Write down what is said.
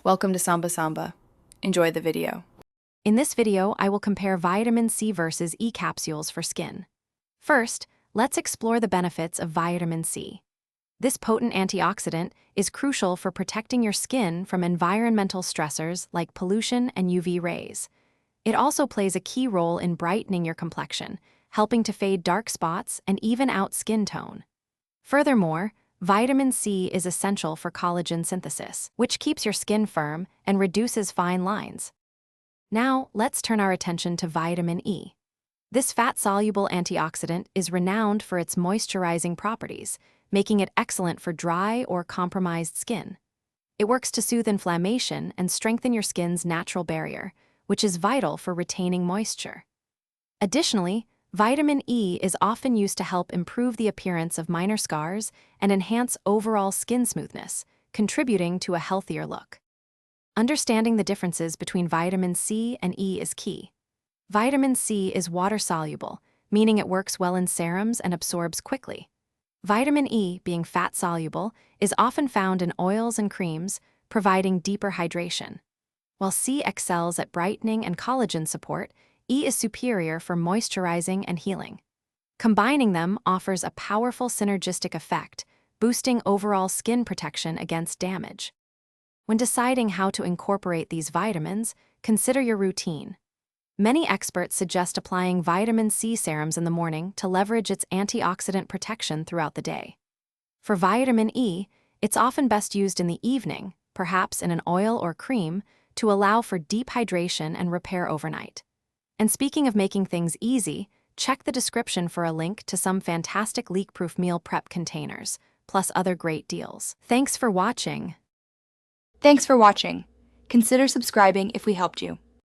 Welcome to Samba Samba. Enjoy the video. In this video, I will compare vitamin C versus E capsules for skin. First, let's explore the benefits of vitamin C. This potent antioxidant is crucial for protecting your skin from environmental stressors like pollution and UV rays. It also plays a key role in brightening your complexion, helping to fade dark spots and even out skin tone. Furthermore, vitamin C is essential for collagen synthesis, which keeps your skin firm and reduces fine lines. Now, let's turn our attention to vitamin E. This fat-soluble antioxidant is renowned for its moisturizing properties, making it excellent for dry or compromised skin. It works to soothe inflammation and strengthen your skin's natural barrier, which is vital for retaining moisture. Additionally, vitamin E is often used to help improve the appearance of minor scars and enhance overall skin smoothness, contributing to a healthier look. Understanding the differences between vitamin C and E is key. Vitamin C is water-soluble, meaning it works well in serums and absorbs quickly. Vitamin E, being fat-soluble, is often found in oils and creams, providing deeper hydration. While C excels at brightening and collagen support, E is superior for moisturizing and healing. Combining them offers a powerful synergistic effect, boosting overall skin protection against damage. When deciding how to incorporate these vitamins, consider your routine. Many experts suggest applying vitamin C serums in the morning to leverage its antioxidant protection throughout the day. For vitamin E, it's often best used in the evening, perhaps in an oil or cream, to allow for deep hydration and repair overnight. And speaking of making things easy, check the description for a link to some fantastic leak-proof meal prep containers, plus other great deals. Thanks for watching. Thanks for watching. Consider subscribing if we helped you.